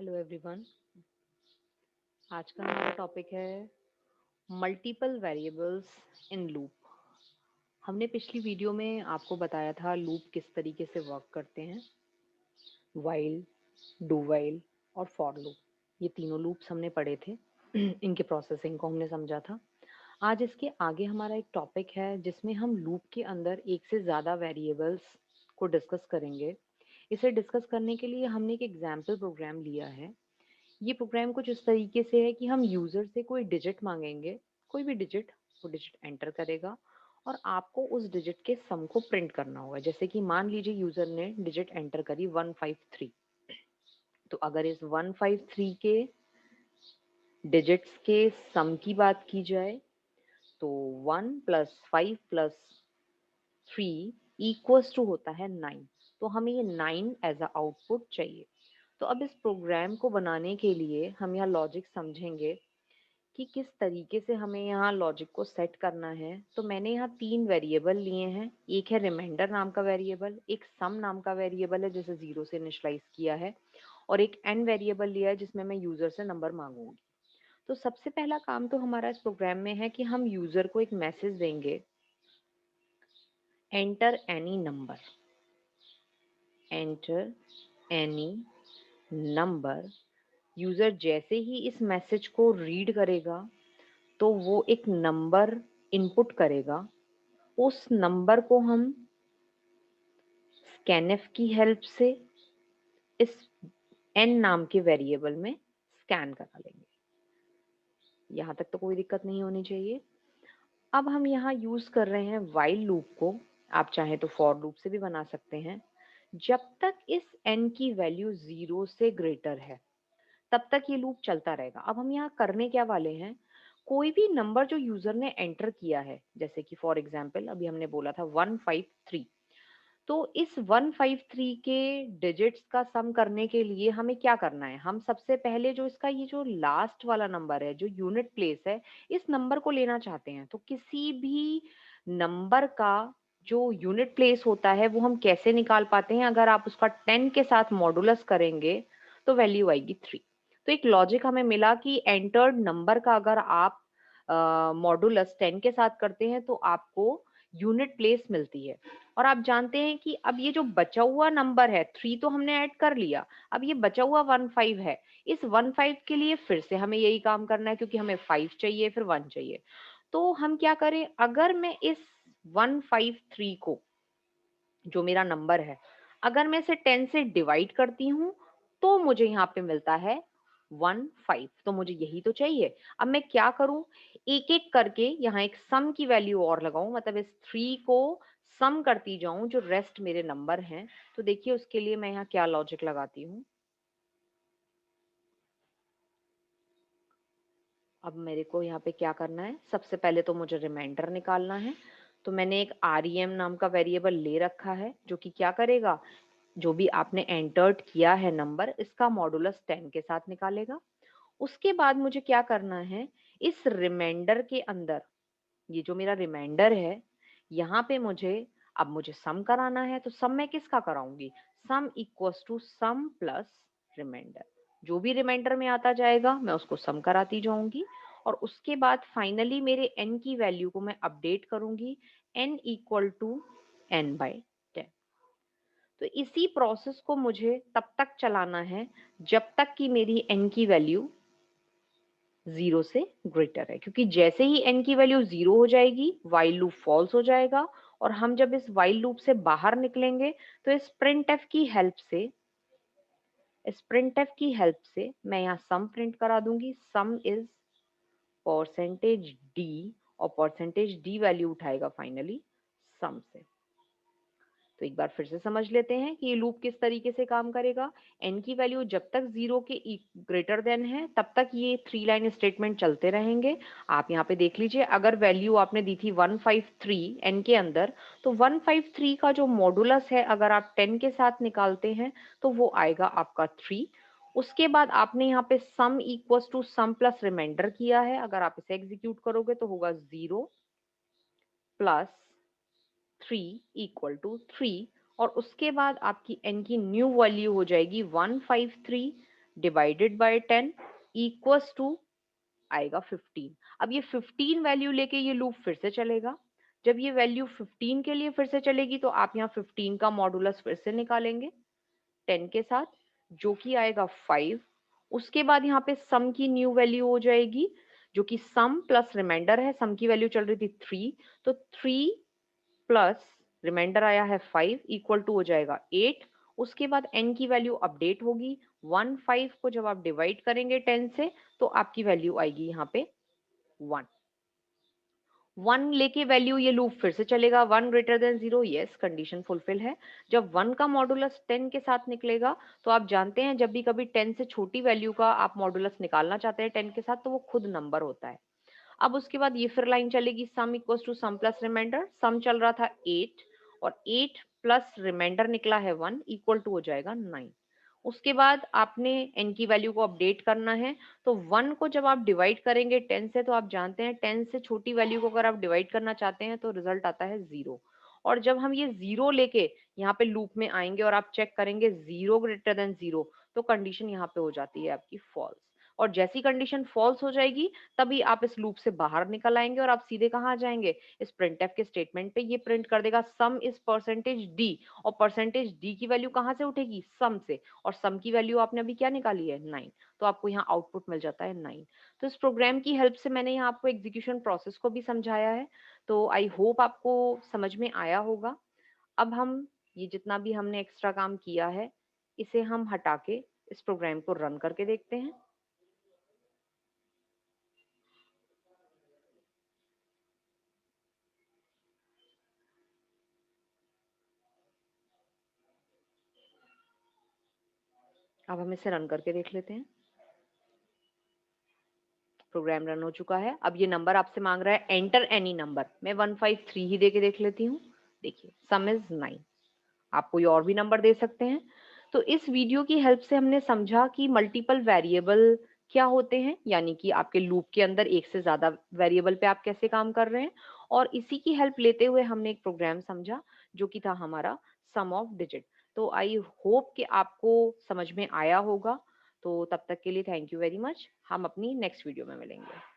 Hello everyone. आज का हमारा टॉपिक है मल्टीपल वेरिएबल्स इन लूप। हमने पिछली वीडियो में आपको बताया था लूप किस तरीके से वर्क करते हैं। वाइल, डू वाइल और फॉर लूप, ये तीनों लूप्स हमने पढ़े थे। इनके प्रोसेसिंग को हमने समझा था। आज इसके आगे हमारा एक टॉपिक है जिसमें हम लूप के अंदर एक से ज़्यादा वेरिएबल्स को डिस्कस करेंगे। इसे डिस्कस करने के लिए हमने एक एग्जाम्पल प्रोग्राम लिया है। ये प्रोग्राम कुछ इस तरीके से है कि हम यूजर से कोई डिजिट मांगेंगे, कोई भी डिजिट, वो डिजिट एंटर करेगा और आपको उस डिजिट के सम को प्रिंट करना होगा। जैसे कि मान लीजिए यूजर ने डिजिट एंटर करी 153, तो अगर इस 153 के डिजिट्स के सम की बात की जाए तो 1 + 5 + 3 इक्वल्स टू होता है 9। तो हमें ये 9 एज अ आउटपुट चाहिए। तो अब इस प्रोग्राम को बनाने के लिए हम यहाँ लॉजिक समझेंगे कि किस तरीके से हमें यहाँ लॉजिक को सेट करना है। तो मैंने यहाँ तीन वेरिएबल लिए हैं। एक है रिमाइंडर नाम का वेरिएबल, एक सम नाम का वेरिएबल है जिसे 0 से इनिशियलाइज किया है, और एक एन वेरिएबल लिया है जिसमें मैं यूजर से नंबर मांगूंगी। तो सबसे पहला काम तो हमारा इस प्रोग्राम में है कि हम यूजर को एक मैसेज देंगे, enter any number. Enter any number. User जैसे ही इस मैसेज को रीड करेगा तो वो एक नंबर इनपुट करेगा। उस नंबर को हम स्कैनफ की हेल्प से इस एन नाम के वेरिएबल में स्कैन करा लेंगे। यहाँ तक तो कोई दिक्कत नहीं होनी चाहिए। अब हम यहाँ यूज कर रहे हैं वाइल लूप को। आप चाहें तो फॉर लूप से भी बना सकते हैं। जब तक इस एन की वैल्यू 0 से ग्रेटर है तब तक ये लूप चलता रहेगा। अब हम यहाँ करने क्या वाले हैं, कोई भी नंबर जो यूजर ने एंटर किया है, जैसे कि फॉर एग्जांपल अभी हमने बोला था 153, तो इस 153 के डिजिट्स का सम करने के लिए हमें क्या करना है, हम सबसे पहले जो इसका ये जो लास्ट वाला नंबर है, जो यूनिट प्लेस है, इस नंबर को लेना चाहते हैं। तो किसी भी नंबर का जो यूनिट प्लेस होता है वो हम कैसे निकाल पाते हैं, अगर आप उसका 10 के साथ मॉडुलस करेंगे तो वैल्यू आएगी 3। तो एक लॉजिक हमें मिला कि एंटर्ड नंबर का अगर आप मॉडुलस 10 के साथ करते हैं तो आपको यूनिट प्लेस मिलती है। और आप जानते हैं कि अब ये जो बचा हुआ नंबर है 3 तो हमने ऐड कर लिया, अब ये बचा हुआ 15 है। इस 15 के लिए फिर से हमें यही काम करना है क्योंकि हमें 5 चाहिए फिर 1 चाहिए। तो हम क्या करें, अगर मैं इस 153 को, जो मेरा नंबर है, अगर मैं इसे 10 से डिवाइड करती हूँ तो मुझे यहाँ पे मिलता है 15। तो मुझे यही तो चाहिए। अब मैं क्या करूं, एक एक करके यहाँ एक सम की वैल्यू और लगाऊं, मतलब इस 3 को सम करती जाऊं जो रेस्ट मेरे नंबर हैं। तो देखिए उसके लिए मैं यहाँ क्या लॉजिक लगाती हूँ। अब मेरे को यहाँ पे क्या करना है, सबसे पहले तो मुझे रिमाइंडर निकालना है। तो मैंने एक rem नाम का वेरिएबल ले रखा है जो कि क्या करेगा, जो भी आपने एंटर्ड किया है नंबर, इसका मॉडुलस 10 के साथ निकालेगा। उसके बाद मुझे क्या करना है, इस रिमाइंडर के अंदर, ये जो मेरा रिमाइंडर है, यहाँ पे मुझे सम कराना है। तो सम मैं किसका कराऊंगी, sum equals to sum plus remainder. जो भी रिमाइंडर में आता जाएगा मैं उसको सम कराती जाऊंगी, और उसके बाद फाइनली मेरे एन की वैल्यू को मैं अपडेट करूंगी, एन इक्वल टू n/10। तो इसी प्रोसेस को मुझे तब तक चलाना है जब तक कि मेरी एन की वैल्यू 0 से ग्रेटर है, क्योंकि जैसे ही n की वैल्यू 0 हो जाएगी वाइल लूप फॉल्स हो जाएगा। और हम जब इस वाइल लूप से बाहर निकलेंगे तो इस printf की हेल्प से मैं यहाँ सम प्रिंट करा दूंगी। सम इज %d, और %d वैल्यू उठाएगा फाइनली सम से। तो एक बार फिर से समझ लेते हैं कि ये लूप किस तरीके से काम करेगा। एन की वैल्यू जब तक 0 के ग्रेटर देन है तब तक ये 3 लाइन स्टेटमेंट चलते रहेंगे। आप यहाँ पे देख लीजिए, अगर वैल्यू आपने दी थी 153 एन के अंदर, तो 153 का जो मॉडुलस है अगर आप 10 के साथ निकालते हैं तो वो आएगा आपका 3। उसके बाद आपने यहाँ पे sum equals to sum plus reminder किया है, अगर आप इसे एग्जीक्यूट करोगे तो होगा 0 प्लस 3 इक्वल टू 3। और उसके बाद आपकी n की न्यू वैल्यू हो जाएगी 153 डिवाइडेड बाय 10 इक्वल्स टू आएगा 15। अब ये 15 वैल्यू लेके ये लूप फिर से चलेगा। जब ये वैल्यू 15 के लिए फिर से चलेगी तो आप यहाँ 15 का मॉडुलस फिर से निकालेंगे 10 के साथ, जो कि आएगा 5। उसके बाद यहाँ पे सम की न्यू वैल्यू हो जाएगी, जो कि सम प्लस रिमाइंडर है। सम की वैल्यू चल रही थी 3, तो 3 प्लस रिमाइंडर आया है 5 इक्वल टू हो जाएगा 8। उसके बाद n की वैल्यू अपडेट होगी 1। 5 को जब आप डिवाइड करेंगे 10 से तो आपकी वैल्यू आएगी यहाँ पे 1। 1 लेके वैल्यू ये लूप फिर से चलेगा 1 greater than 0, yes condition fulfil है। जब 1 का मॉडुलस 10 के साथ निकलेगा तो आप जानते हैं जब भी कभी 10 से छोटी वैल्यू का आप मॉडुलस निकालना चाहते हैं 10 के साथ तो वो खुद नंबर होता है। अब उसके बाद ये फिर लाइन चलेगी sum equals to sum plus remainder. Sum चल रहा था 8 और 8 प्लस रिमाइंडर निकला है 1 इक्वल टू हो जाएगा 9। उसके बाद आपने n की वैल्यू को अपडेट करना है, तो 1 को जब आप डिवाइड करेंगे 10 से तो आप जानते हैं 10 से छोटी वैल्यू को अगर आप डिवाइड करना चाहते हैं तो रिजल्ट आता है 0। और जब हम ये 0 लेके यहाँ पे लूप में आएंगे और आप चेक करेंगे 0 ग्रेटर देन 0 तो कंडीशन यहाँ पे हो जाती है आपकी फॉल्स। और जैसी कंडीशन फॉल्स हो जाएगी तभी आप इस लूप से बाहर निकल आएंगे और आप सीधे कहाँ आ जाएंगे, इस प्रिंटफ के स्टेटमेंट पे। ये प्रिंट कर देगा सम इज परसेंटेज डी, और परसेंटेज डी की वैल्यू कहाँ से उठेगी, सम से, और सम की वैल्यू आपने अभी क्या निकाली है 9, तो आपको यहाँ आउटपुट मिल जाता है 9। तो इस प्रोग्राम की हेल्प से मैंने यहाँ आपको एग्जीक्यूशन प्रोसेस को भी समझाया है, तो आई होप आपको समझ में आया होगा। अब हम ये जितना भी हमने एक्स्ट्रा काम किया है इसे हम हटा के इस प्रोग्राम को रन करके देखते हैं। अब हम इसे रन करके देख लेते हैं। प्रोग्राम रन हो चुका है। अब ये नंबर आपसे मांग रहा है एंटर एनी नंबर, मैं 153 ही दे के देख लेती हूँ। देखिए सम इज 9। आप कोई और भी नंबर दे सकते हैं। तो इस वीडियो की हेल्प से हमने समझा कि मल्टीपल वेरिएबल क्या होते हैं, यानी कि आपके लूप के अंदर एक से ज्यादा वेरिएबल पे आप कैसे काम कर रहे हैं, और इसी की हेल्प लेते हुए हमने एक प्रोग्राम समझा जो कि था हमारा सम ऑफ डिजिट। तो आई होप कि आपको समझ में आया होगा। तो तब तक के लिए थैंक यू वेरी मच। हम अपनी नेक्स्ट वीडियो में मिलेंगे।